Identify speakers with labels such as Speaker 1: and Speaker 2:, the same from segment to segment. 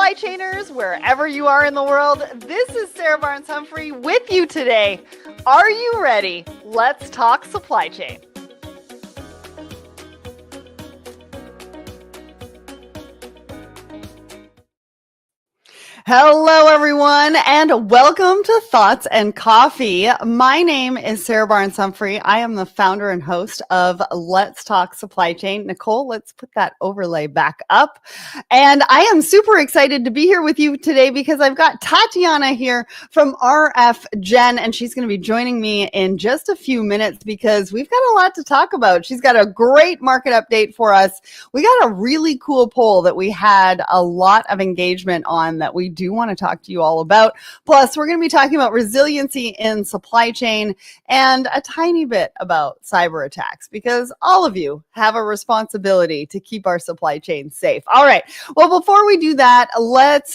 Speaker 1: supply chainers, wherever you are in the world. This is Sarah Barnes-Humphrey with you today. Are you ready? Let's talk supply chain. Hello, everyone, and welcome to Thoughts and Coffee. My name is Sarah Barnes-Humphrey. I am the founder and host of Let's Talk Supply Chain. Nicole, let's put that overlay back up. And I am super excited to be here with you today because I've got Tatyana here from RFgen, and she's going to be joining me in just a few minutes because we've got a lot to talk about. She's got a great market update for us. We got a really cool poll that we had a lot of engagement on that we do want to talk to you all about. Plus, we're going to be talking about resiliency in supply chain and a tiny bit about cyber attacks because all of you have a responsibility to keep our supply chain safe. All right. Well, before we do that,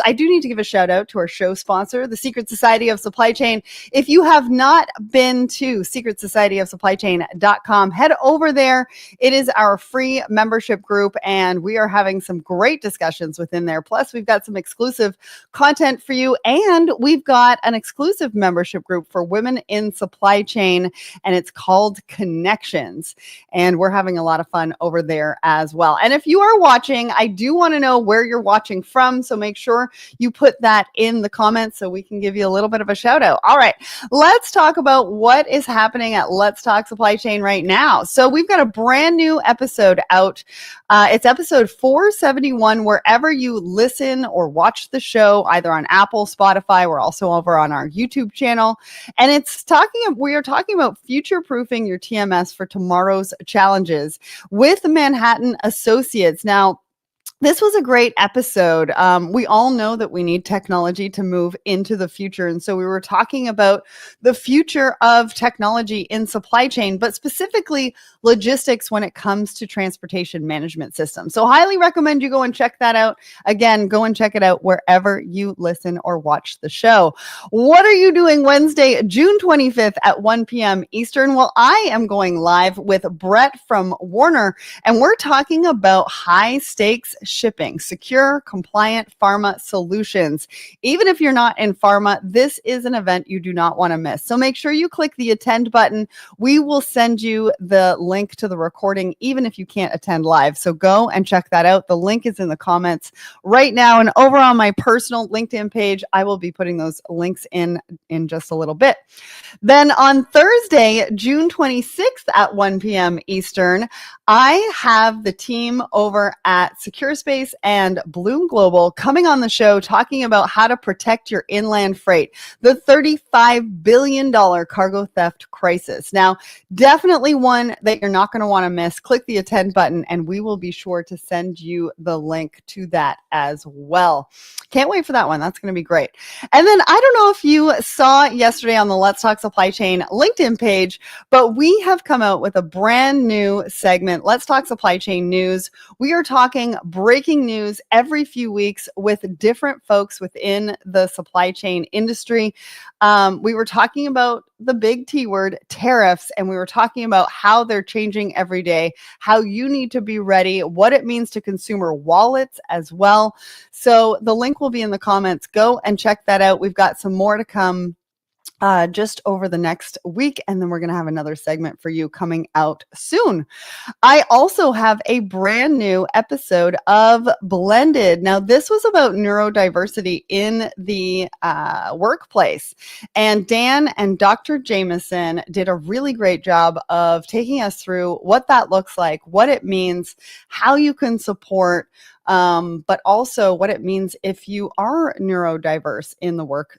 Speaker 1: I do need to give a shout out to our show sponsor, the Secret Society of Supply Chain. If you have not been to secretsocietyofsupplychain.com, head over there. It is our free membership group, and we are having some great discussions within there. Plus, we've got some exclusive content for you, and we've got an exclusive membership group for women in supply chain, and it's called Connections, and we're having a lot of fun over there as well. And if you are watching, I do want to know where you're watching from, so make sure you put that in the comments so we can give you a little bit of a shout out. All right, let's talk about what is happening at Let's Talk Supply Chain right now. So we've got a brand new episode out. It's episode 471, wherever you listen or watch the show, either on Apple, Spotify. We're also over on our YouTube channel. And we are talking about future-proofing your TMS for tomorrow's challenges with Manhattan Associates. Now, this was a great episode. We all know that we need technology to move into the future. And so we were talking about the future of technology in supply chain, but specifically logistics when it comes to transportation management systems. So highly recommend you go and check that out. Again, go and check it out wherever you listen or watch the show. What are you doing Wednesday, June 25th at 1 p.m. Eastern? Well, I am going live with Brett from Warner, and we're talking about high stakes shipping, secure, compliant pharma solutions. Even if you're not in pharma, this is an event you do not want to miss. So make sure you click the attend button. We will send you the link to the recording, even if you can't attend live. So go and check that out. The link is in the comments right now. And over on my personal LinkedIn page, I will be putting those links in just a little bit. Then on Thursday, June 26th at 1 p.m. Eastern, I have the team over at Secure Space and Bloom Global coming on the show talking about how to protect your inland freight, the $35 billion cargo theft crisis. Now, definitely one that you're not going to want to miss. Click the attend button and we will be sure to send you the link to that as well. Can't wait for that one. That's going to be great. And then I don't know if you saw yesterday on the Let's Talk Supply Chain LinkedIn page, but we have come out with a brand new segment, Let's Talk Supply Chain News. We are talking breaking news every few weeks with different folks within the supply chain industry. We were talking about the big T word, tariffs, and we were talking about how they're changing every day, how you need to be ready, what it means to consumer wallets as well. So the link will be in the comments. Go and check that out. We've got some more to come just over the next week, and then we're going to have another segment for you coming out soon. I also have a brand new episode of Blended. Now, this was about neurodiversity in the workplace, and Dan and Dr. Jameson did a really great job of taking us through what that looks like, what it means, how you can support, but also what it means if you are neurodiverse in the work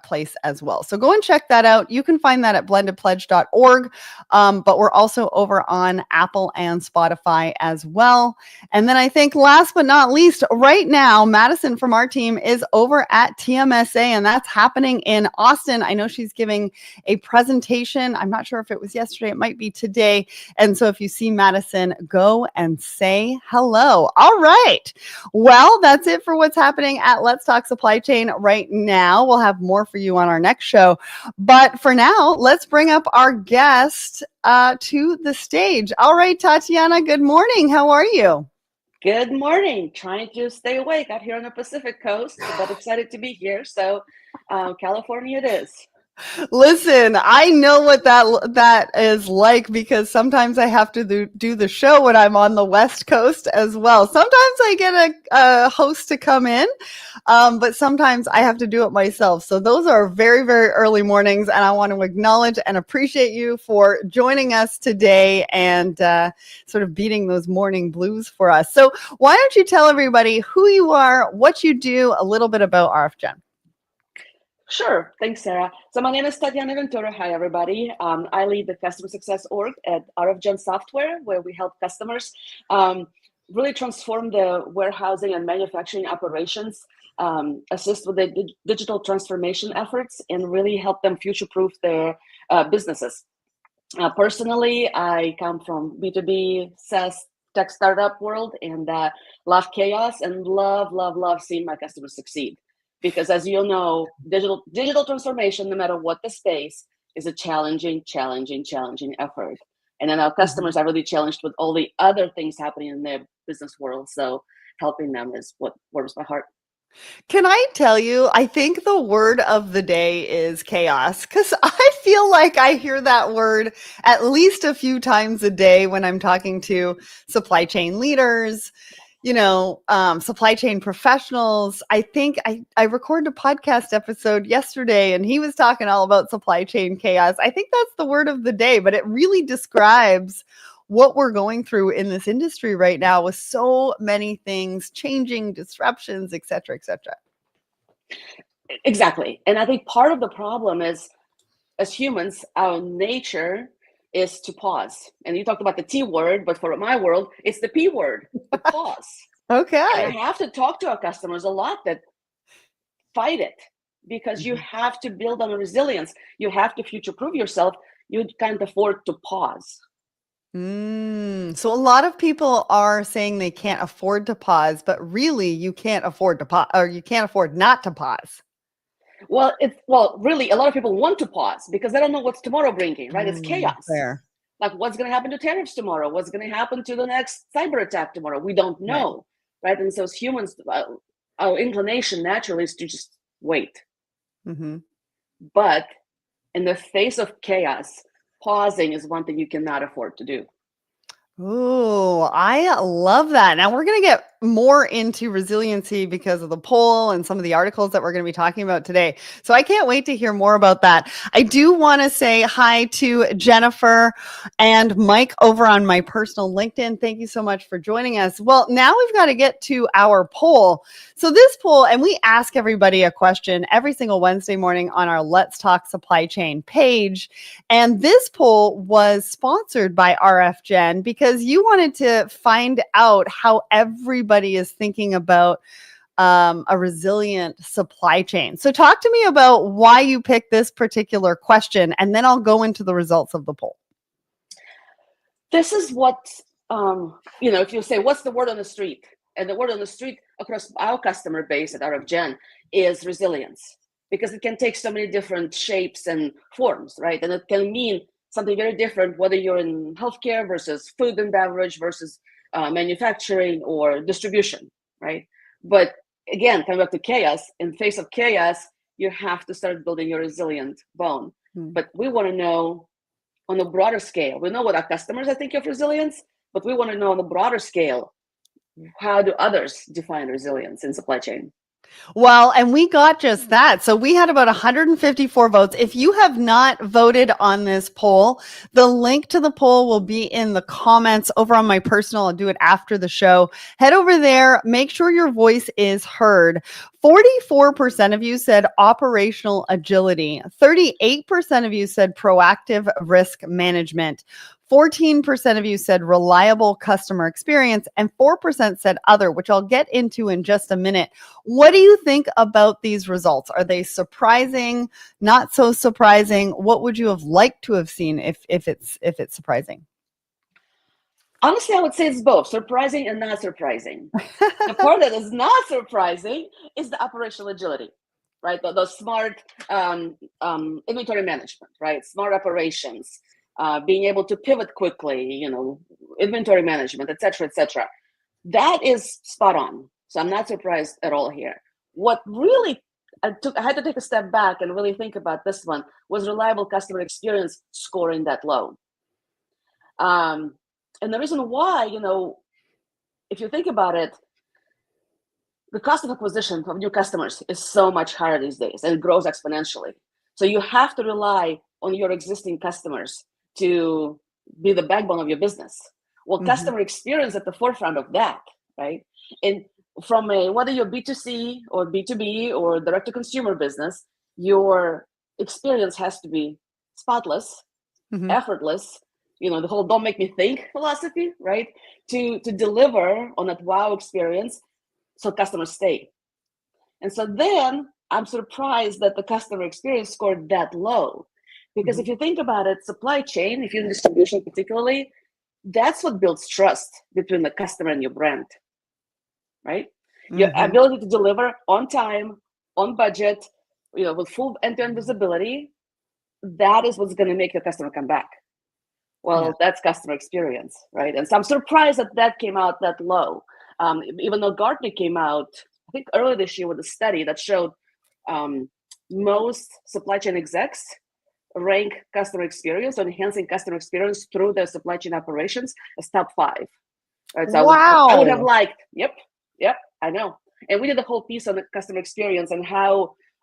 Speaker 1: place as well. So go and check that out. You can find that at blendedpledge.org, but we're also over on Apple and Spotify as well. And then I think last but not least, right now, Madison from our team is over at TMSA, and that's happening in Austin. I know she's giving a presentation. I'm not sure if it was yesterday. It might be today. And so if you see Madison, go and say hello. All right. Well, that's it for what's happening at Let's Talk Supply Chain right now. We'll have more for you on our next show. But for now, let's bring up our guest to the stage. All right, Tatyana, good morning. How are you?
Speaker 2: Good morning. Trying to stay awake out here on the Pacific Coast, but excited to be here. So, California it is.
Speaker 1: Listen, I know what that is like because sometimes I have to do the show when I'm on the West Coast as well. Sometimes I get a host to come in, but sometimes I have to do it myself. So those are very, very early mornings, and I want to acknowledge and appreciate you for joining us today and sort of beating those morning blues for us. So why don't you tell everybody who you are, what you do, a little bit about RFgen?
Speaker 2: Sure. Thanks, Sarah. So my name is Tatyana Ventura. Hi, everybody. I lead the customer success org at RFgen Software, where we help customers really transform the warehousing and manufacturing operations, assist with the digital transformation efforts, and really help them future-proof their businesses. Personally, I come from B2B SaaS tech startup world and love chaos and love seeing my customers succeed. Because as you know, digital transformation, no matter what the space, is a challenging effort. And then our customers are really challenged with all the other things happening in their business world. So helping them is what warms my heart.
Speaker 1: Can I tell you, I think the word of the day is chaos because I feel like I hear that word at least a few times a day when I'm talking to supply chain leaders, supply chain professionals. I think I recorded a podcast episode yesterday and he was talking all about supply chain chaos. I think that's the word of the day, but it really describes what we're going through in this industry right now with so many things changing, disruptions, et cetera, et cetera.
Speaker 2: Exactly. And I think part of the problem is, as humans, our nature is to pause. And you talked about the T word, but for my world, it's the P word, to pause.
Speaker 1: Okay.
Speaker 2: And I have to talk to our customers a lot that fight it because you have to build on a resilience. You have to future-proof yourself. You can't afford to pause.
Speaker 1: So a lot of people are saying they can't afford to pause, but really you can't afford to pause or you can't afford not to pause.
Speaker 2: Well, really, a lot of people want to pause because they don't know what's tomorrow bringing, right? It's chaos.
Speaker 1: Fair.
Speaker 2: Like what's going to happen to tariffs tomorrow? What's going to happen to the next cyber attack tomorrow? We don't know, right? And so as humans, our inclination naturally is to just wait. But in the face of chaos, pausing is one thing you cannot afford to do.
Speaker 1: Oh, I love that. Now we're going to get more into resiliency because of the poll and some of the articles that we're going to be talking about today. So I can't wait to hear more about that. I do want to say hi to Jennifer and Mike over on my personal LinkedIn. Thank you so much for joining us. Well, now we've got to get to our poll. So this poll, and we ask everybody a question every single Wednesday morning on our Let's Talk Supply Chain page. And this poll was sponsored by RFgen because you wanted to find out how everybody is thinking about a resilient supply chain. So talk to me about why you picked this particular question, and then I'll go into the results of the poll.
Speaker 2: This is what, if you say, what's the word on the street? And the word on the street across our customer base at RFgen is resilience, because it can take so many different shapes and forms, right? And it can mean something very different, whether you're in healthcare versus food and beverage versus manufacturing or distribution, right? But again, coming back to chaos, in face of chaos, you have to start building your resilient bone. But we want to know on a broader scale. We know what our customers are thinking of resilience, but we want to know on a broader scale, how do others define resilience in supply chain?
Speaker 1: Well, and we got just that. So we had about 154 votes. If you have not voted on this poll, the link to the poll will be in the comments over on my personal. I'll do it after the show. Head over there. Make sure your voice is heard. 44% of you said operational agility. 38% of you said proactive risk management. 14% of you said reliable customer experience, and 4% said other, which I'll get into in just a minute. What do you think about these results? Are they surprising? Not so surprising? What would you have liked to have seen if it's surprising?
Speaker 2: Honestly, I would say it's both surprising and not surprising. The part that is not surprising is the operational agility, right? The smart inventory management, right? Smart operations. Being able to pivot quickly, inventory management, et cetera, et cetera. That is spot on. So I'm not surprised at all here. What really I had to take a step back and really think about this one was reliable customer experience scoring that low. And the reason why, if you think about it, the cost of acquisition of new customers is so much higher these days, and it grows exponentially. So you have to rely on your existing customers to be the backbone of your business. Well, customer experience at the forefront of that, right? And from whether you're B2C or B2B or direct to consumer business, your experience has to be spotless, effortless, the whole don't make me think philosophy, right? To deliver on that wow experience so customers stay. And so then I'm surprised that the customer experience scored that low. Because if you think about it, supply chain, if you're in distribution particularly, that's what builds trust between the customer and your brand, right? Your ability to deliver on time, on budget, with full end-to-end visibility, that is what's going to make your customer come back. Well, that's customer experience, right? And so I'm surprised that came out that low. Even though Gartner came out, I think earlier this year with a study that showed most supply chain execs rank customer experience or enhancing customer experience through their supply chain operations as top 5. Right? So
Speaker 1: Wow.
Speaker 2: I would have liked, yep, I know. And we did a whole piece on the customer experience and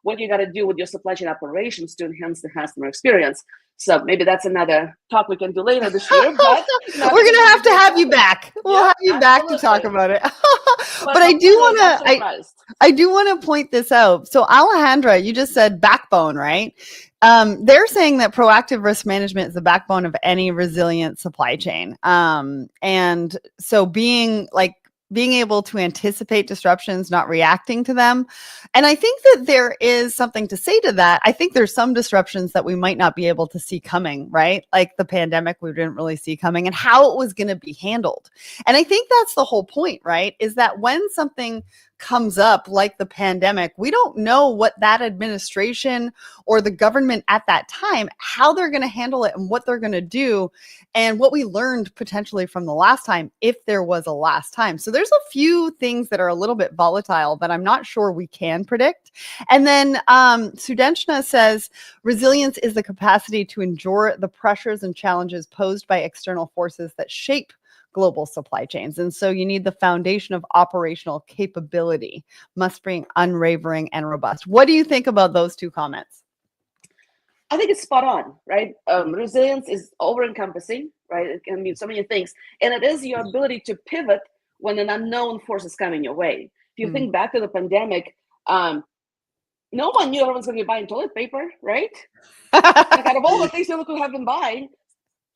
Speaker 2: what you got to do with your supply chain operations to enhance the customer experience. So maybe that's another talk we can do later this year. But
Speaker 1: we're going to have you back. We'll have you back to talk about it. But I do want to point this out. So Alejandra, you just said backbone, right? They're saying that proactive risk management is the backbone of any resilient supply chain. And so being able to anticipate disruptions, not reacting to them. And I think that there is something to say to that. I think there's some disruptions that we might not be able to see coming, right? Like the pandemic, we didn't really see coming and how it was going to be handled. And I think that's the whole point, right? Is that when something comes up like the pandemic, we don't know what that administration or the government at that time, how they're going to handle it and what they're going to do and what we learned potentially from the last time, if there was a last time. So there's a few things that are a little bit volatile that I'm not sure we can predict. And then Sudenshna says, resilience is the capacity to endure the pressures and challenges posed by external forces that shape global supply chains. And so you need the foundation of operational capability, must be unwavering and robust. What do you think about those two comments?
Speaker 2: I think it's spot on, right? Resilience is over-encompassing, right? It can mean so many things. And it is your ability to pivot when an unknown force is coming your way. If you think back to the pandemic, no one knew everyone's going to be buying toilet paper, right? Like out of all the things people could have been buying,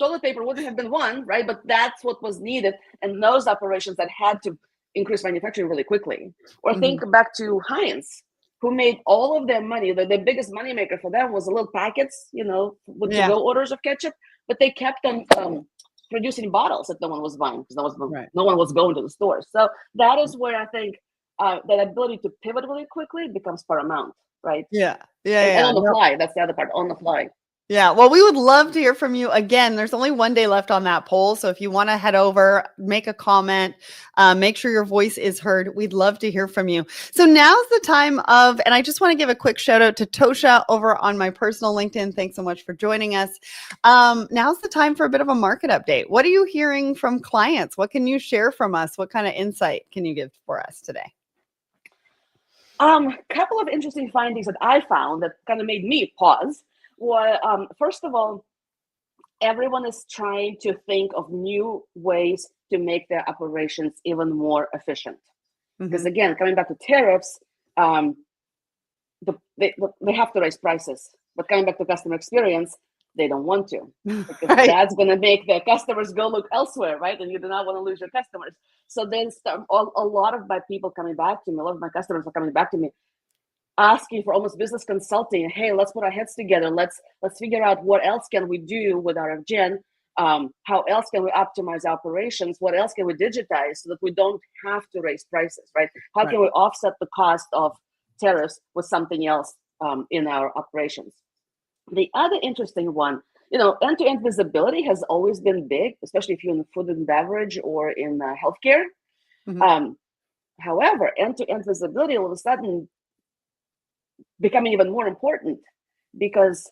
Speaker 2: toilet paper wouldn't have been one, right? But that's what was needed. And those operations that had to increase manufacturing really quickly. Or think back to Heinz, who made all of their money. The biggest moneymaker for them was the little packets, with to-go orders of ketchup. But they kept on producing bottles that no one was buying because no one was going to the store. So that is where I think that ability to pivot really quickly becomes paramount, right? And on the fly, that's the other part, on the fly.
Speaker 1: Yeah, well, we would love to hear from you. Again, there's only one day left on that poll. So if you want to head over, make a comment, make sure your voice is heard. We'd love to hear from you. So now's the time and I just want to give a quick shout out to Tosha over on my personal LinkedIn. Thanks so much for joining us. Now's the time for a bit of a market update. What are you hearing from clients? What can you share from us? What kind of insight can you give for us today?
Speaker 2: Couple of interesting findings that I found that kind of made me pause. Well, first of all, everyone is trying to think of new ways to make their operations even more efficient. Because again, coming back to tariffs, they have to raise prices. But coming back to customer experience, they don't want to. Because that's going to make their customers go look elsewhere, right? And you do not want to lose your customers. So then a lot of my people coming back to me, a lot of my customers are coming back to me, asking for almost business consulting. Hey, let's put our heads together. Let's figure out what else can we do with RFgen. How else can we optimize operations? What else can we digitize so that we don't have to raise prices, right? How can we offset the cost of tariffs with something else in our operations? The other interesting one, end-to-end visibility has always been big, especially if you're in food and beverage or in healthcare. Um, However, end-to-end visibility all of a sudden becoming even more important because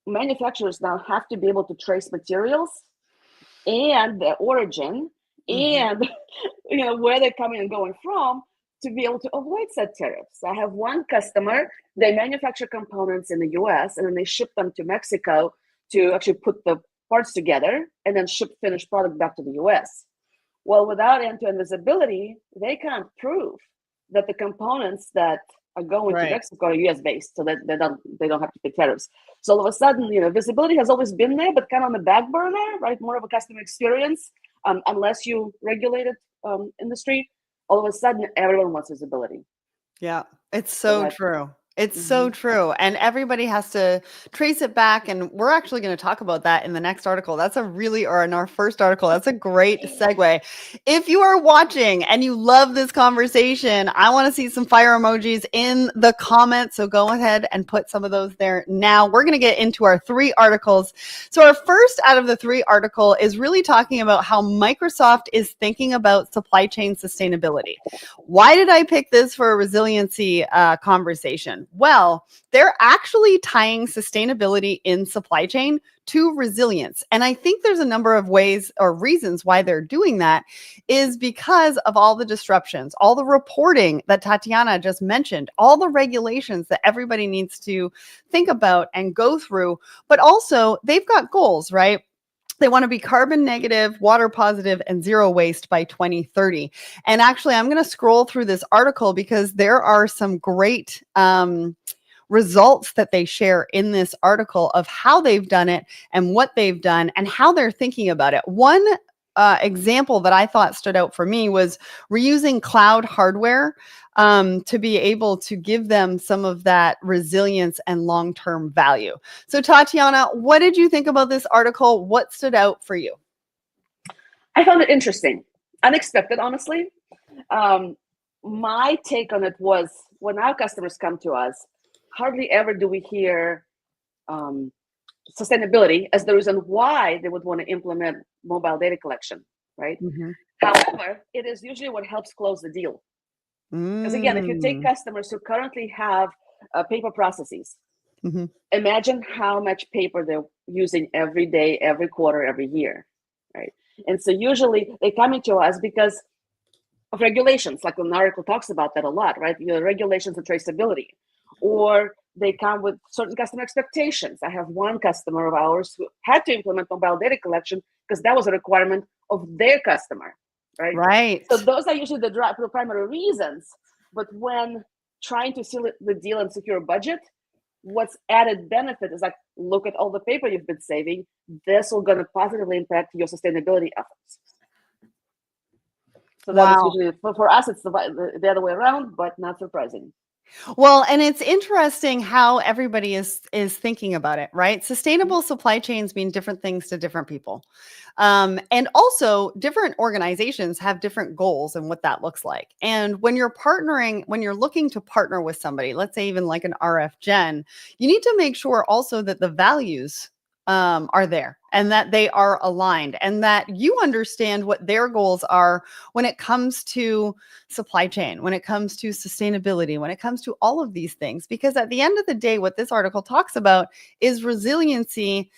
Speaker 2: manufacturers now have to be able to trace materials and their origin and where they're coming and going from to be able to avoid said tariffs. I have one customer, they manufacture components in the US and then they ship them to Mexico to actually put the parts together and then ship finished product back to the US. Well, without end-to-end visibility, they can't prove that the components that are going to Mexico are US based, so that they don't have to pay tariffs. So all of a sudden, visibility has always been there, but kind of on the back burner, right? More of a customer experience, unless you regulated industry. All of a sudden, everyone wants visibility.
Speaker 1: Yeah, it's so true. It's so true. And everybody has to trace it back. And we're actually going to talk about that in the next article. Or in our first article, that's a great segue. If you are watching and you love this conversation, I want to see some fire emojis in the comments. So go ahead and put some of those there now. We're going to get into our 3 articles. So our first out of the 3 article is really talking about how Microsoft is thinking about supply chain sustainability. Why did I pick this for a resiliency conversation? Well, they're actually tying sustainability in supply chain to resilience. And I think there's a number of ways or reasons why they're doing that is because of all the disruptions, all the reporting that Tatyana just mentioned, all the regulations that everybody needs to think about and go through. But also, they've got goals, right? They want to be carbon negative, water positive, and zero waste by 2030. And actually, I'm going to scroll through this article because there are some great results that they share in this article of how they've done it and what they've done and how they're thinking about it. One example that I thought stood out for me was reusing cloud hardware to be able to give them some of that resilience and long-term value. So Tatyana, what did you think about this article? What stood out for you?
Speaker 2: I found it interesting, unexpected, honestly. My take on it was when our customers come to us, hardly ever do we hear sustainability as the reason why they would want to implement mobile data collection, right? However, it is usually what helps close the deal. Because again, if you take customers who currently have paper processes, imagine how much paper they're using every day, every quarter, every year, right? And so usually they come into us because of regulations, like the article talks about that a lot, right? Regulations and traceability. Or they come with certain customer expectations. I have one customer of ours who had to implement mobile data collection because that was a requirement of their customer, right?
Speaker 1: Right.
Speaker 2: So those are usually the primary reasons. But when trying to seal the deal and secure a budget, what's added benefit is like, look at all the paper you've been saving. This will going to positively impact your sustainability efforts. So that is usually, for us, it's the other way around, but not surprising.
Speaker 1: Well, and it's interesting how everybody is thinking about it, right? Sustainable supply chains mean different things to different people. And also different organizations have different goals and what that looks like. And when you're looking to partner with somebody, let's say even like an RFgen, you need to make sure also that the values are there and that they are aligned and that you understand what their goals are when it comes to supply chain, when it comes to sustainability, when it comes to all of these things. Because at the end of the day, what this article talks about is resiliency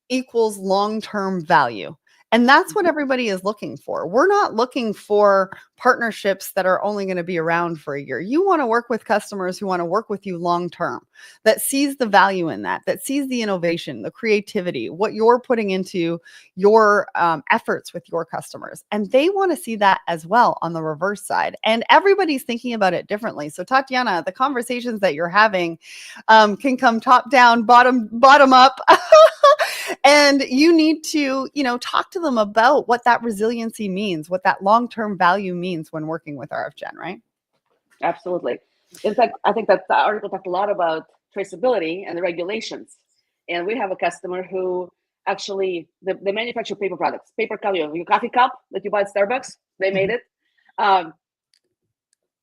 Speaker 1: equals long-term value. And that's what everybody is looking for. We're not looking for partnerships that are only going to be around for a year. You want to work with customers who want to work with you long term, that sees the value in that sees the innovation, the creativity, what you're putting into your efforts with your customers. And they want to see that as well on the reverse side. And everybody's thinking about it differently. So Tatyana, the conversations that you're having can come top down, bottom up. And you need to, talk to them about what that resiliency means, what that long-term value means when working with RFgen, right?
Speaker 2: Absolutely. In fact, I think that the article talked a lot about traceability and the regulations. And we have a customer who actually, they manufacture paper products, paper cup, your coffee cup that you buy at Starbucks, they made it.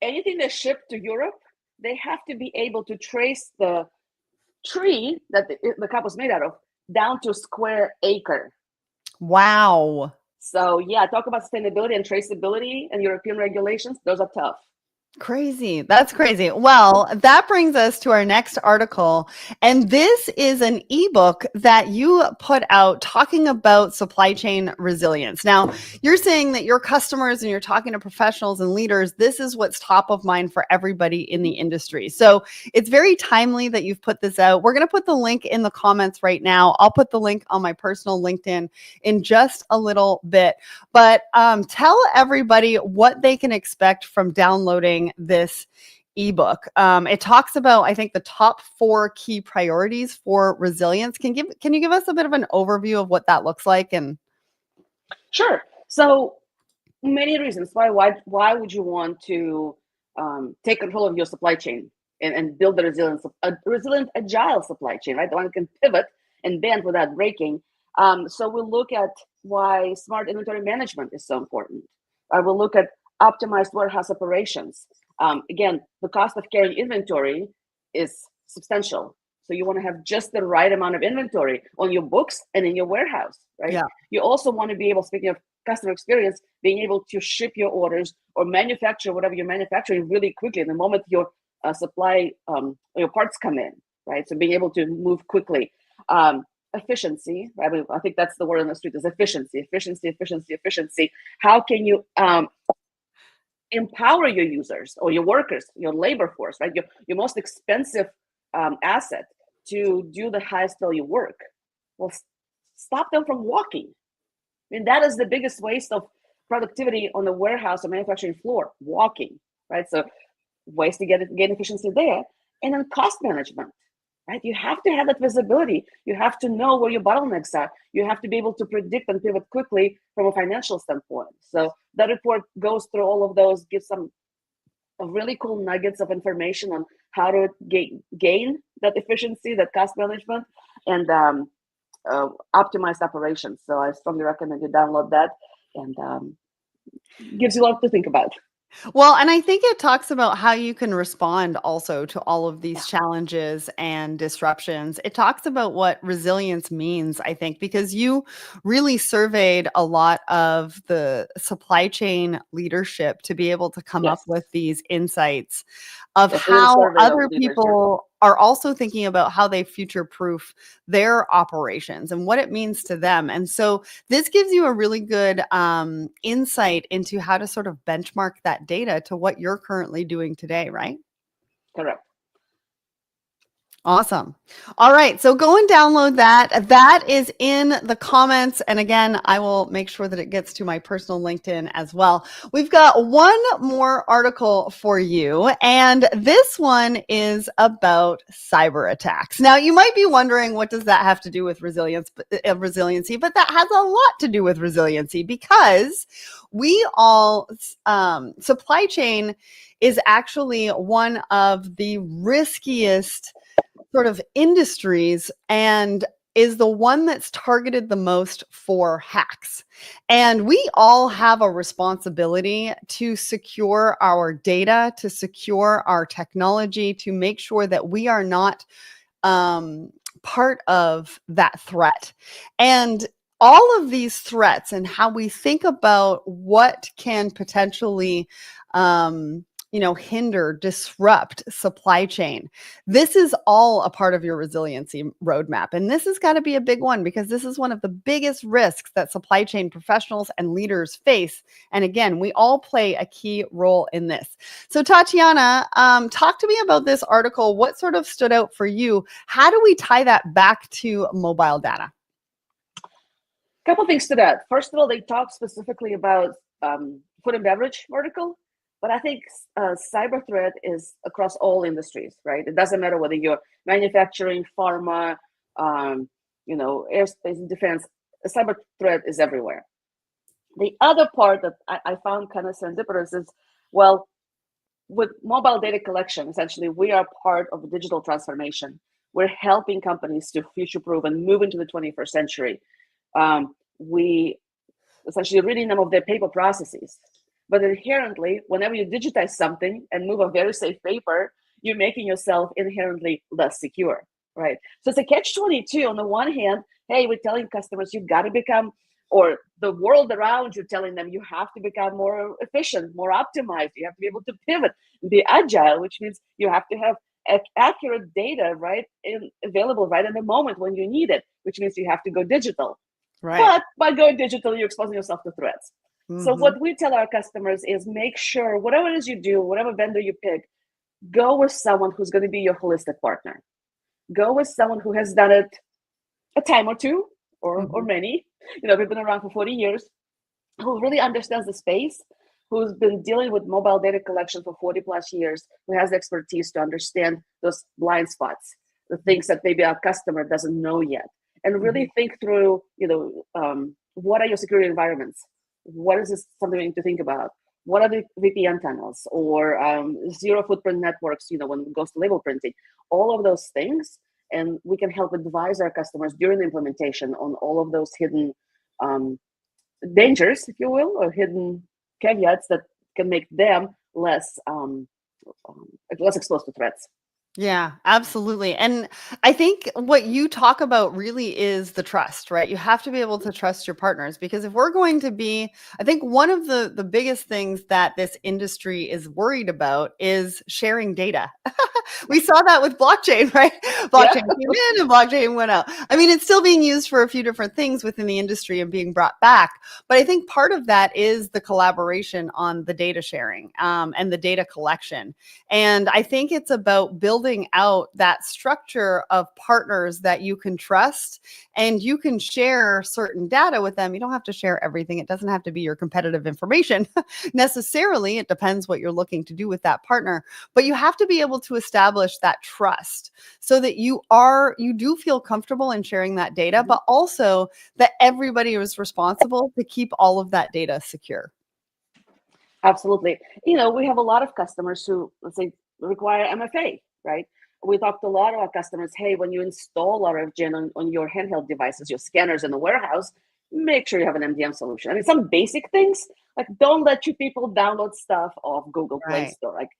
Speaker 2: Anything they ship to Europe, they have to be able to trace the tree that the cup was made out of down to a square acre.
Speaker 1: Wow.
Speaker 2: So yeah, talk about sustainability and traceability and European regulations. Those are tough.
Speaker 1: Crazy. That's crazy. Well, that brings us to our next article. And this is an ebook that you put out talking about supply chain resilience. Now, you're saying that your customers and you're talking to professionals and leaders, this is what's top of mind for everybody in the industry. So it's very timely that you've put this out. We're going to put the link in the comments right now. I'll put the link on my personal LinkedIn in just a little bit. But tell everybody what they can expect from downloading this ebook. It talks about, I think, the top 4 key priorities for resilience. Can you give us a bit of an overview of what that looks like? And
Speaker 2: sure. So many reasons why would you want to take control of your supply chain and build a resilient, agile supply chain, right? The one that can pivot and bend without breaking. So we'll look at why smart inventory management is so important. We'll look at optimized warehouse operations. Again, the cost of carrying inventory is substantial. So you want to have just the right amount of inventory on your books and in your warehouse, right?
Speaker 1: yeah,
Speaker 2: You also want to be able, speaking of customer experience, being able to ship your orders or manufacture whatever you're manufacturing really quickly the moment your supply, your parts come in, right? So being able to move quickly. Efficiency, right? I think that's the word on the street is efficiency. How can you empower your users or your workers, your labor force, right? Your most expensive asset to do the highest value work. Well, stop them from walking. I mean, that is the biggest waste of productivity on the warehouse or manufacturing floor, walking, right? So ways to gain efficiency there. And then cost management, right? You have to have that visibility. You have to know where your bottlenecks are. You have to be able to predict and pivot quickly from a financial standpoint. So that report goes through all of those, gives some really cool nuggets of information on how to gain that efficiency, that cost management, and optimized operations. So I strongly recommend you download that, and gives you a lot to think about.
Speaker 1: well, and I think it talks about how you can respond also to all of
Speaker 2: Yeah.
Speaker 1: these challenges and disruptions. It talks about what resilience means, I think, because you really surveyed a lot of the supply chain leadership to be able to come up
Speaker 2: Yes.
Speaker 1: with these insights of
Speaker 2: Yes, we did a
Speaker 1: how
Speaker 2: survey of
Speaker 1: other
Speaker 2: leaders. Yeah.
Speaker 1: people are also thinking about how they future proof their operations and what it means to them. And so this gives you a really good insight into how to sort of benchmark that data to what you're currently doing today, right?
Speaker 2: Correct.
Speaker 1: Awesome. All right. So go and download that. That is in the comments. And again, I will make sure that it gets to my personal LinkedIn as well. We've got one more article for you. And this one is about cyber attacks. Now, you might be wondering, what does that have to do with resiliency? But that has a lot to do with resiliency because we all, supply chain is actually one of the riskiest sort of industries and is the one that's targeted the most for hacks. And we all have a responsibility to secure our data, to secure our technology, to make sure that we are not part of that threat. And all of these threats and how we think about what can potentially hinder, disrupt supply chain. This is all a part of your resiliency roadmap. And this has got to be a big one because this is one of the biggest risks that supply chain professionals and leaders face. And again, we all play a key role in this. So Tatyana, talk to me about this article. What sort of stood out for you? How do we tie that back to mobile data?
Speaker 2: Couple things to that. First of all, they talk specifically about food and beverage vertical. But I think cyber threat is across all industries, right? It doesn't matter whether you're manufacturing, pharma, aerospace and defense. A cyber threat is everywhere. The other part that I found kind of serendipitous is, well, with mobile data collection, essentially, we are part of the digital transformation. We're helping companies to future-proof and move into the 21st century. We essentially reading them of their paper processes. But inherently, whenever you digitize something and move a very safe paper, you're making yourself inherently less secure, right? So it's a catch-22. On the one hand, hey, we're telling customers you've got to become or the world around you telling them you have to become more efficient, more optimized. You have to be able to pivot, be agile, which means you have to have accurate data available right in the moment when you need it, which means you have to go digital.
Speaker 1: Right.
Speaker 2: But by going digital, you're exposing yourself to threats. So
Speaker 1: Mm-hmm.
Speaker 2: what we tell our customers is make sure whatever it is you do, whatever vendor you pick, go with someone who's going to be your holistic partner. Go with someone who has done it a time or two, or many. We've been around for 40 years, who really understands the space, who's been dealing with mobile data collection for 40 plus years, who has the expertise to understand those blind spots, the things that maybe our customer doesn't know yet, and really think through, what are your security environments? What is this something we need to think about? What are the VPN tunnels or zero footprint networks, when it goes to label printing, all of those things. And we can help advise our customers during the implementation on all of those hidden dangers, if you will, or hidden caveats that can make them less exposed to threats.
Speaker 1: Yeah, absolutely. And I think what you talk about really is the trust, right? You have to be able to trust your partners, because if we're going to be, I think one of the biggest things that this industry is worried about is sharing data. We saw that with blockchain, right? Blockchain came in and blockchain went out. I mean, it's still being used for a few different things within the industry and being brought back. But I think part of that is the collaboration on the data sharing and the data collection. And I think it's about building out that structure of partners that you can trust, and you can share certain data with them. You don't have to share everything. It doesn't have to be your competitive information necessarily. It depends what you're looking to do with that partner, but you have to be able to establish that trust so that you do feel comfortable in sharing that data, but also that everybody is responsible to keep all of that data secure.
Speaker 2: Absolutely. We have a lot of customers who, let's say, require MFA, right? We talked to a lot of our customers, hey, when you install RFgen on your handheld devices, your scanners in the warehouse, make sure you have an MDM solution. I mean, some basic things, like don't let you people download stuff off Google Play Store, like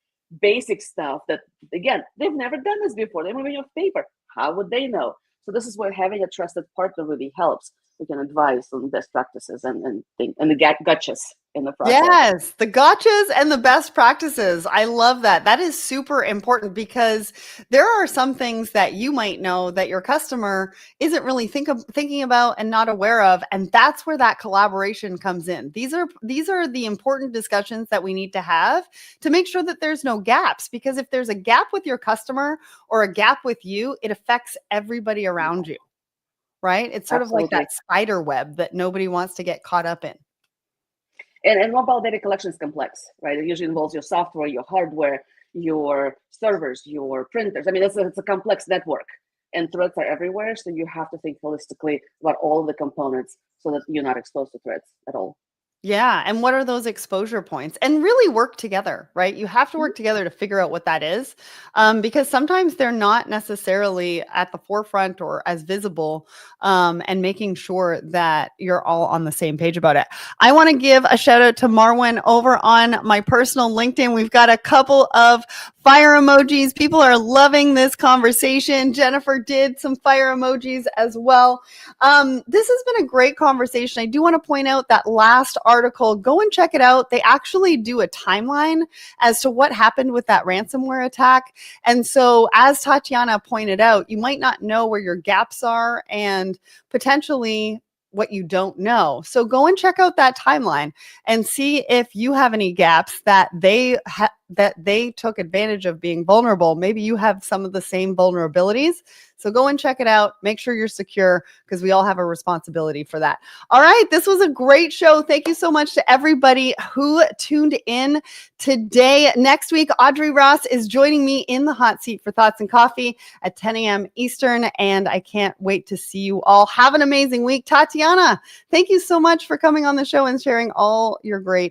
Speaker 2: basic stuff that, again, they've never done this before. They're moving off paper. How would they know? So this is where having a trusted partner really helps. We can advise on best practices and the gotchas in the process.
Speaker 1: Yes, the gotchas and the best practices. I love that. That is super important, because there are some things that you might know that your customer isn't really thinking about and not aware of, and that's where that collaboration comes in. These are the important discussions that we need to have to make sure that there's no gaps, because if there's a gap with your customer or a gap with you, it affects everybody around you, right? It's sort of like that spider web that nobody wants to get caught up in.
Speaker 2: And mobile data collection is complex, right? It usually involves your software, your hardware, your servers, your printers. I mean, it's a complex network, and threats are everywhere. So you have to think holistically about all of the components so that you're not exposed to threats at all.
Speaker 1: Yeah. And what are those exposure points? And really work together, right? You have to work together to figure out what that is, because sometimes they're not necessarily at the forefront or as visible, and making sure that you're all on the same page about it. I want to give a shout out to Marwin over on my personal LinkedIn. We've got a couple of fire emojis. People are loving this conversation. Jennifer did some fire emojis as well. This has been a great conversation. I do want to point out that last article, go and check it out. They actually do a timeline as to what happened with that ransomware attack. And so, as Tatyana pointed out, you might not know where your gaps are and potentially what you don't know. So go and check out that timeline and see if you have any gaps that they took advantage of being vulnerable. Maybe you have some of the same vulnerabilities. So go and check it out. Make sure you're secure, because we all have a responsibility for that. All right. This was a great show. Thank you so much to everybody who tuned in today. Next week, Audrey Ross is joining me in the hot seat for Thoughts and Coffee at 10 a.m. Eastern. And I can't wait to see you all. Have an amazing week. Tatyana, thank you so much for coming on the show and sharing all your great